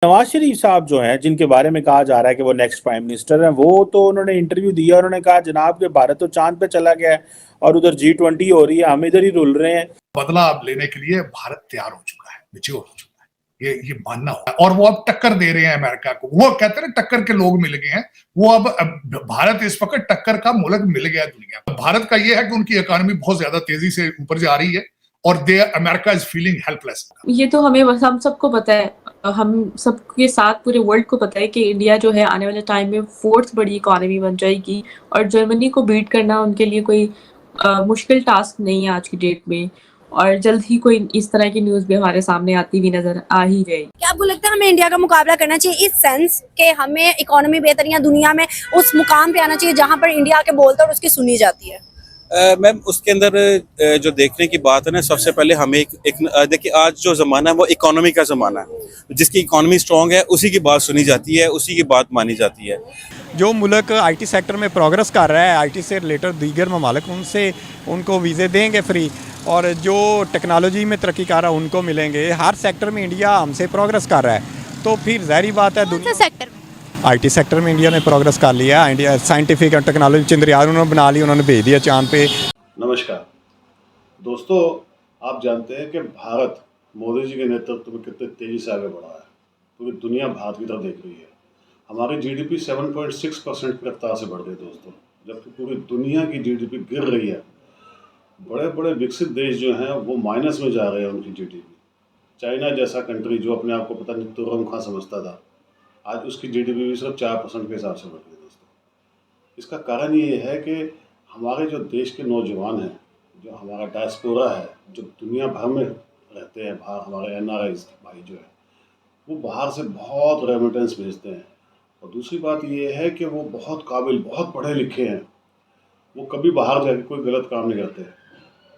नवाज शरीफ साहब जो हैं, जिनके बारे में कहा जा रहा है कि वो नेक्स्ट प्राइम मिनिस्टर हैं, वो तो उन्होंने इंटरव्यू दिया। उन्होंने कहा जनाब के भारत तो चांद पे चला गया है और उधर G20 हो रही है, हम इधर ही रुल रहे हैं। बदला अब लेने के लिए भारत तैयार हो चुका है, मैच्योर हो चुका है, ये मानना होगा। और वो अब टक्कर दे रहे हैं अमेरिका को। वो कहते हैं टक्कर के लोग मिल गए हैं। वो अब भारत इस वक्त टक्कर का मुल्क मिल गया दुनिया। भारत का ये है कि उनकी इकोनॉमी बहुत ज्यादा तेजी से ऊपर जा रही है और अमेरिका इज फीलिंग हेल्पलेस। ये तो हम सबको पता है, हम सबके साथ पूरे वर्ल्ड को पता है कि इंडिया जो है आने वाले टाइम में 4th बड़ी इकोनॉमी बन जाएगी और जर्मनी को बीट करना उनके लिए कोई मुश्किल टास्क नहीं है आज की डेट में। और जल्द ही कोई इस तरह की न्यूज़ भी हमारे सामने आती हुई नजर आ ही जाएगी। क्या आपको लगता है हमें इंडिया का मुकाबला करना चाहिए इस सेंस कि हमें इकोनॉमी बेहतर या दुनिया में उस मुकाम पे आना चाहिए जहां पर इंडिया आके बोलता है और उसकी सुनी जाती है? मैम, उसके अंदर जो देखने की बात है ना, सबसे पहले हमें देखिए, आज जो ज़माना है वो इकोनॉमी का ज़माना है। जिसकी इकोनॉमी स्ट्रॉन्ग है उसी की बात सुनी जाती है, उसी की बात मानी जाती है। जो मुल्क आईटी सेक्टर में प्रोग्रेस कर रहा है, आईटी से रिलेटेड दीगर ममालिक, उनसे उनको वीज़े देंगे फ्री, और जो टेक्नोलॉजी में तरक्की कर रहा है उनको मिलेंगे। हर सेक्टर में इंडिया हमसे प्रोग्रेस कर रहा है, तो फिर ज़ाहिर बात है दुनिया सेक्टर में आईटी सेक्टर में इंडिया ने प्रोग्रेस कर लिया। इंडिया साइंटिफिक और टेक्नोलॉजी चंद्रयान उन्होंने बना ली, उन्होंने भेज दिया चांद पे। नमस्कार दोस्तों, आप जानते हैं कि भारत मोदी जी के नेतृत्व में कितने तेज़ी से आगे बढ़ा है। पूरी दुनिया भारत की तरफ देख रही है। हमारी जीडीपी 7.6% की रफ्तार से बढ़ रही है दोस्तों, जबकि पूरी दुनिया की जीडीपी गिर रही है। बड़े बड़े विकसित देश जो हैं वो माइनस में जा रहे हैं उनकी जीडीपी। चाइना जैसा कंट्री जो अपने आप को पता नहीं तुर्रम खां समझता था, आज उसकी जीडीपी भी सिर्फ 4% के हिसाब से बढ़ रही है दोस्तों। इसका कारण ये है कि हमारे जो देश के नौजवान हैं, जो हमारा डायस्पोरा है, जो दुनिया भर में रहते हैं, बाहर हमारे NRIs भाई जो है, वो बाहर से बहुत रेमिटेंस भेजते हैं। और दूसरी बात ये है कि वो बहुत काबिल, बहुत पढ़े लिखे हैं। वो कभी बाहर जाकर कोई गलत काम नहीं करते।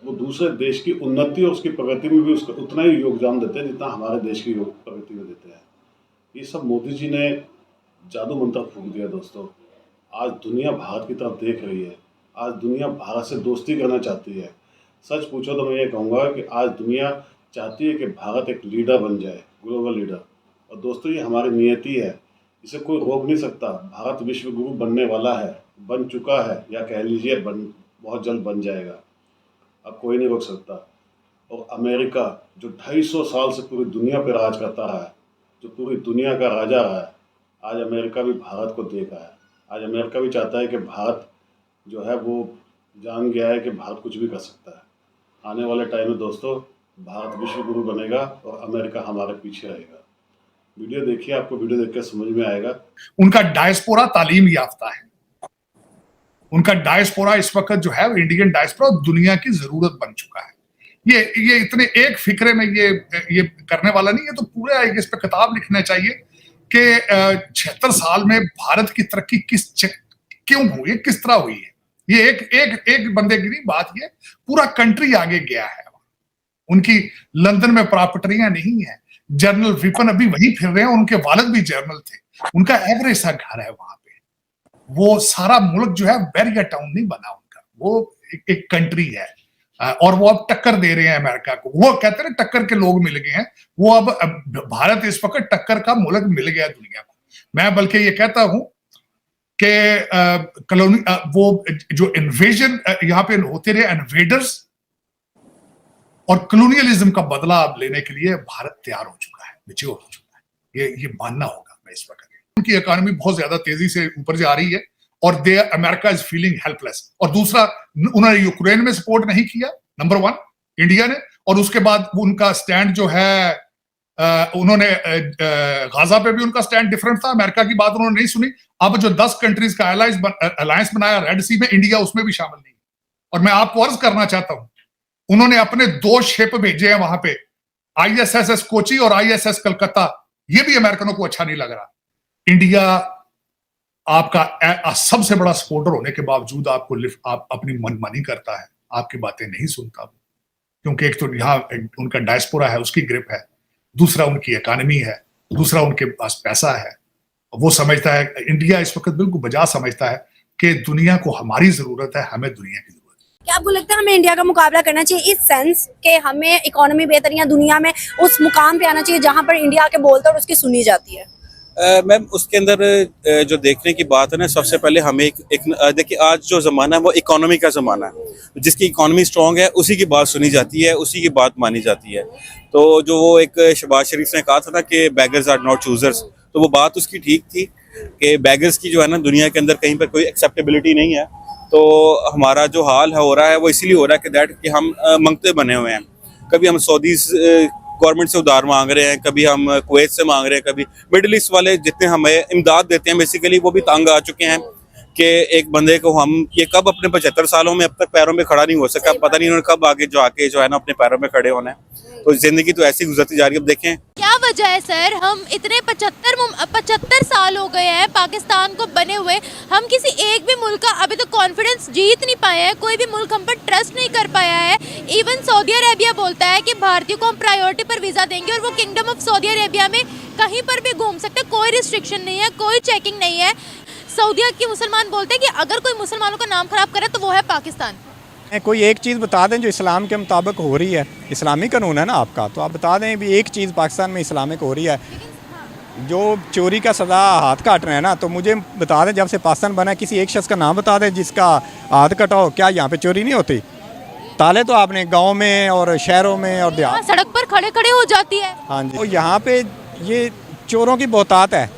वो दूसरे देश की उन्नति और उसकी प्रगति में भी उसका उतना ही योगदान देते हैं जितना हमारे देश की प्रगति में देते हैं। ये सब मोदी जी ने जादू मंत्र फूंक दिया दोस्तों। आज दुनिया भारत की तरफ देख रही है। आज दुनिया भारत से दोस्ती करना चाहती है। सच पूछो तो मैं ये कहूँगा कि आज दुनिया चाहती है कि भारत एक लीडर बन जाए, ग्लोबल लीडर। और दोस्तों, ये हमारी नियति है, इसे कोई रोक नहीं सकता। भारत विश्व गुरु बनने वाला है, बन चुका है, या कह लीजिए बहुत जल्द बन जाएगा। अब कोई नहीं रोक सकता। और अमेरिका जो 250 साल से पूरी दुनिया पर राज करता रहा है, जो पूरी दुनिया का राजा रहा है, आज अमेरिका भी भारत को देख रहा है। आज अमेरिका भी चाहता है कि भारत जो है वो जान गया है कि भारत कुछ भी कर सकता है। आने वाले टाइम में दोस्तों भारत विश्व गुरु बनेगा और अमेरिका हमारे पीछे रहेगा। वीडियो देखिए, आपको वीडियो देख के समझ में आएगा। उनका डायस्पोरा तालीम याफ्ता है। उनका डायस्पोरा इस वक्त जो है इंडियन डायस्पोरा दुनिया की जरूरत बन चुका है। ये इतने एक फिक्रे में ये करने वाला नहीं है। तो पूरे इस पे किताब लिखना चाहिए कि 76 साल में भारत की तरक्की क्यों हुई है, किस तरह हुई है। ये एक बंदे की नहीं बात, ये पूरा कंट्री आगे गया है। उनकी लंदन में प्रॉपर्टियां नहीं है। जनरल विपिन अभी वहीं फिर रहे हैं, उनके वालिद भी जनरल थे। उनका एवरेज सा घर है वहां पे। वो सारा मुल्क जो है बैरियर टाउन नहीं बना उनका, वो एक कंट्री है। और वो अब टक्कर दे रहे हैं अमेरिका को। वो कहते हैं टक्कर के लोग मिल गए हैं। वो अब भारत इस वक्त टक्कर का मुल्क मिल गया दुनिया को। मैं बल्कि ये कहता हूं कि वो जो इन्वेजन यहाँ पे होते रहे, इन्वेडर्स और कॉलोनियलिज्म का बदला अब लेने के लिए भारत तैयार हो चुका है, मैच्योर हो चुका है। ये मानना होगा मैं इस वक्त। उनकी इकोनॉमी बहुत ज्यादा तेजी से ऊपर जा रही है और अमेरिका इज फीलिंग हेल्पलेस। और दूसरा, उन्होंने यूक्रेन में सपोर्ट नहीं किया, नंबर 1 इंडिया ने। और उसके बाद उनका स्टैंड जो है, उन्होंने गाजा पे भी उनका स्टैंड डिफरेंट था। अमेरिका की बात उन्होंने नहीं सुनी। अब जो 10 कंट्रीज का अलायंस बनाया रेड सी में, इंडिया उसमें भी शामिल नहीं। और मैं आपको अर्ज करना चाहता हूं, उन्होंने अपने 2 शिप भेजे हैं वहां पे, ISS कोची और ISS कलकत्ता। ये भी अमेरिकनों को अच्छा नहीं लग रहा। इंडिया आपका सबसे बड़ा सपोर्टर होने के बावजूद आप अपनी मनमानी करता है, आपकी बातें नहीं सुनता। क्योंकि एक तो यहाँ उनका डायस्पोरा है, उसकी ग्रिप है। दूसरा उनकी इकोनॉमी है। दूसरा उनके पास पैसा है। वो समझता है, इंडिया इस वक्त बिल्कुल बजा समझता है कि दुनिया को हमारी जरूरत है, हमें दुनिया की जरूरत है। क्या आपको लगता है हमें इंडिया का मुकाबला करना चाहिए इस सेंस कि हमें इकोनॉमी बेहतर या दुनिया में उस मुकाम पे आना चाहिए जहां पर इंडिया के बोलते और उसकी सुनी जाती है? मैम उसके अंदर जो देखने की बात है ना, सबसे पहले हमें देखिए आज जो ज़माना है वो इकोनॉमी का ज़माना है। जिसकी इकोनॉमी स्ट्रांग है उसी की बात सुनी जाती है, उसी की बात मानी जाती है। तो जो वो एक शहबाज शरीफ ने कहा था ना कि बेगर्स आर नॉट चूजर्स, तो वो बात उसकी ठीक थी कि बेगर्स की जो है ना दुनिया के अंदर कहीं पर कोई एक्सेप्टेबिलिटी नहीं है। तो हमारा जो हाल है हो रहा है वो इसीलिए हो रहा है कि हम मंगते बने हुए हैं। कभी हम सऊदी गवर्नमेंट से उधार मांग रहे हैं, कभी हम कुवैत से मांग रहे हैं, कभी मिडिल ईस्ट वाले जितने हमें इमदाद देते हैं बेसिकली वो भी तंग आ चुके हैं कि एक बंदे को हम ये कब अपने 75 सालों में अब तक पैरों में खड़ा नहीं हो सका, पता नहीं उन्होंने कब आगे जाके जो है ना अपने पैरों में खड़े होना है। तो जिंदगी तो ऐसी गुजरती जा रही है। अब देखें क्या वजह है सर, हम इतने 75 साल हो गए हैं पाकिस्तान को बने हुए, हम किसी एक भी मुल्क का अभी तो कॉन्फिडेंस जीत नहीं पाए हैं, कोई भी मुल्क हम पर ट्रस्ट नहीं कर पाया है। इवन सऊदी अरेबिया बोलता है कि भारतीयों को हम प्रायोरिटी पर वीज़ा देंगे और वो किंगडम ऑफ सऊदी अरेबिया में कहीं पर भी घूम सकते, कोई रिस्ट्रिक्शन नहीं है, कोई चेकिंग नहीं है। सऊदीया के मुसलमान बोलते हैं कि अगर कोई मुसलमानों का नाम खराब करे तो वो है पाकिस्तान। कोई एक चीज़ बता दें जो इस्लाम के मुताबिक हो रही है, इस्लामी कानून है ना आपका, तो आप बता दें भी एक चीज़ पाकिस्तान में इस्लामिक हो रही है। जो चोरी का सज़ा हाथ काट रहे हैं ना, तो मुझे बता दें जब से पाकिस्तान बना किसी एक शख्स का नाम बता दें जिसका हाथ कटा हो। क्या यहाँ पे चोरी नहीं होती? ताले तो आपने गाँव में और शहरों में और देहात सड़क पर खड़े खड़े हो जाती है। हाँ जी, तो यहाँ पे ये चोरों की बहुतात है,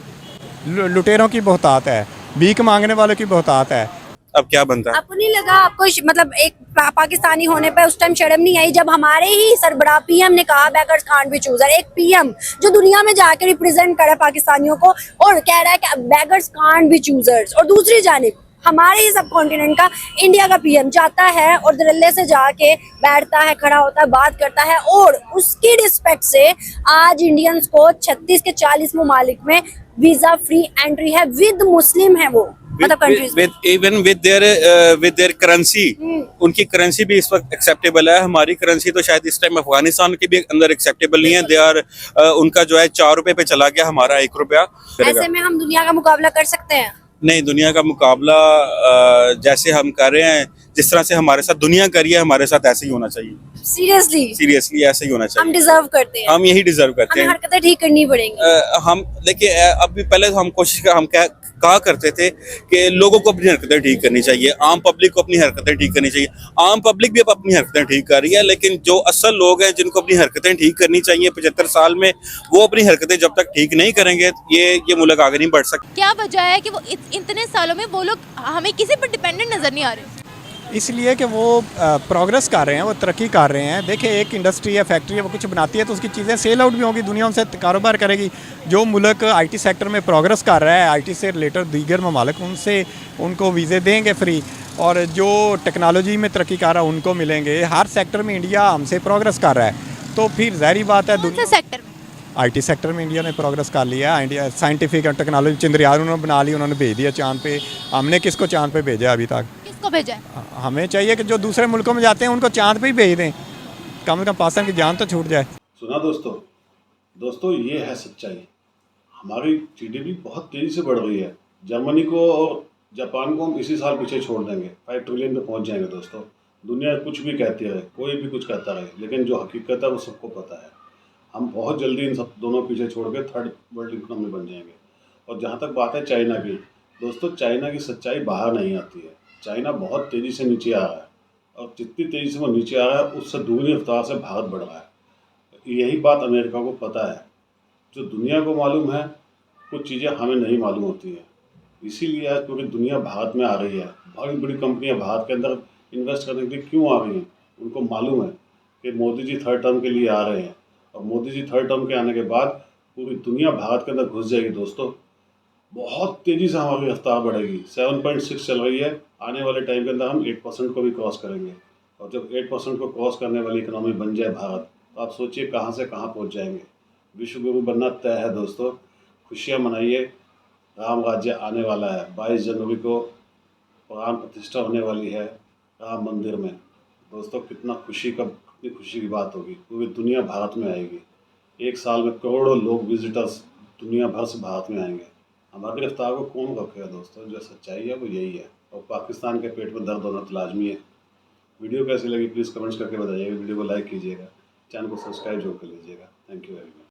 लुटेरों की बहुतात है, भीख मांगने वालों की बहुतात है। अब क्या बनता है? आपको नहीं लगा आपको मतलब एक पाकिस्तानी होने पर उस टाइम शर्म नहीं आई जब हमारे ही सरबराह पीएम ने कहा बेगर्स कांट बी चूजर? एक पीएम जो दुनिया में जाकर रिप्रेजेंट करे पाकिस्तानियों को और कह रहा है कि बेगर्स कांट बी चूजर्स, और दूसरी जानिब हमारे ही सब कॉन्टिनेंट का इंडिया का पीएम जाता है और दरल्ले से जाके बैठता है, खड़ा होता है, बात करता है और उसकी रिस्पेक्ट से आज इंडियंस को 36 के 40 ममालिक में वीजा फ्री एंट्री है विद मुस्लिम है वो, मतलब countries even with their currency. उनकी करेंसी भी इस वक्त एक्सेप्टेबल है। हमारी करेंसी तो शायद इस टाइम अफगानिस्तान के भी अंदर एक्सेप्टेबल नहीं है। दे आर उनका जो है 4 रुपए पे चला गया, हमारा 1 रुपया। ऐसे में हम दुनिया का मुकाबला कर सकते हैं? नहीं, दुनिया का मुकाबला जैसे हम कर रहे हैं, जिस तरह से हमारे साथ दुनिया करी है, हमारे साथ ऐसे ही होना चाहिए। सीरियसली ऐसे ही होना चाहिए। हम डिजर्व करते हैं, हम यही डिजर्व करते हैं। हमें हरकतें ठीक करनी पड़ेगी। हम देखिए अभी पहले तो हम कहा करते थे कि लोगों को अपनी हरकतें ठीक करनी चाहिए, आम पब्लिक को अपनी हरकतें ठीक करनी चाहिए। आम पब्लिक भी अब अपनी हरकतें ठीक कर रही है, लेकिन जो असल लोग हैं जिनको अपनी हरकतें ठीक करनी चाहिए 75 साल में, वो अपनी हरकतें जब तक ठीक नहीं करेंगे ये मुल्क आगे नहीं बढ़ सकता। क्या वजह है कि वो इतने सालों में वो लोग हमें किसी पर डिपेंडेंट नजर नहीं आ रहे? इसलिए कि वो प्रोग्रेस कर रहे हैं, वो तरक्की कर रहे हैं। देखिए एक इंडस्ट्री है, फैक्ट्री है, वो कुछ बनाती है तो उसकी चीज़ें सेल आउट भी होंगी, दुनिया उनसे कारोबार करेगी। जो मुल्क आईटी सेक्टर में प्रोग्रेस कर रहा है, आईटी से रिलेटेड दीगर ममालिक उनसे उनको वीज़े देंगे फ्री, और जो टेक्नोलॉजी में तरक्की कर रहा है उनको मिलेंगे। हर सेक्टर में इंडिया हमसे प्रोग्रेस कर रहा है, तो फिर ज़ाहिर बात है कौन सा सेक्टर में? आईटी सेक्टर में इंडिया ने प्रोग्रेस कर लिया। इंडिया साइंटिफिक और टेक्नोलॉजी, चंद्रयान उन्होंने बना ली, उन्होंने भेज दिया चांद पे। हमने किसको चांद पे भेजा अभी तक? किसको भेजा है? हमें चाहिए कि जो दूसरे मुल्कों में जाते हैं उनको चांद पे ही भेज दें, कम से कम पाकिस्तान की जान तो छूट जाए। सुना दोस्तों ये है सच्चाई। हमारी जीडीपी बहुत तेज़ी से बढ़ रही है। जर्मनी को और जापान को हम इसी साल पीछे छोड़ देंगे, 5 ट्रिलियन पे पहुंच जाएंगे दोस्तों। दुनिया कुछ भी कहती रहे, कोई भी कुछ कहता रहे, लेकिन जो हकीकत है वो सबको पता है। हम बहुत जल्दी इन सब दोनों पीछे छोड़ के 3rd वर्ल्ड इकोनॉमी बन जाएंगे। और जहाँ तक बात है चाइना की, दोस्तों चाइना की सच्चाई बाहर नहीं आती है। चाइना बहुत तेज़ी से नीचे आ रहा है, और जितनी तेज़ी से वो नीचे आ रहा है उससे दुगनी रफ्तार से भारत बढ़ रहा है। यही बात अमेरिका को पता है। जो दुनिया को मालूम है, कुछ चीज़ें हमें नहीं मालूम होती हैं। इसीलिए आज पूरी दुनिया भारत में आ रही है। बड़ी बड़ी कंपनियां भारत के अंदर इन्वेस्ट करने के लिए क्यों आ रही हैं? उनको मालूम है कि मोदी जी 3rd टर्म के लिए आ रहे हैं, और मोदी जी 3rd टर्म के आने के बाद पूरी दुनिया भारत के अंदर घुस जाएगी दोस्तों। बहुत तेज़ी से हमारी रफ्तार बढ़ेगी। 7.6 चल रही है, आने वाले टाइम के अंदर हम 8% को भी क्रॉस करेंगे। और जब 8% को क्रॉस करने वाली इकोनॉमी बन जाए भारत, तो आप सोचिए कहाँ से कहाँ पहुँच जाएंगे। विश्व गुरु बनना तय है दोस्तों। खुशियाँ मनाइए, राम राज्य आने वाला है। 22 जनवरी को प्राण प्रतिष्ठा होने वाली है राम मंदिर में। दोस्तों कितनी खुशी की बात होगी। पूरी दुनिया भारत में आएगी। 1 साल में करोड़ों लोग विजिटर्स दुनिया भर से भारत में आएंगे। हमारी रफ्तार को कौन रोकेगा दोस्तों? जो सच्चाई है वो यही है, और पाकिस्तान के पेट में दर्द होना तो लाजमी है। वीडियो कैसी लगी प्लीज़ कमेंट्स करके बताइएगा, वीडियो को लाइक कीजिएगा, चैनल को सब्सक्राइब जरूर कर लीजिएगा। Thank you very much.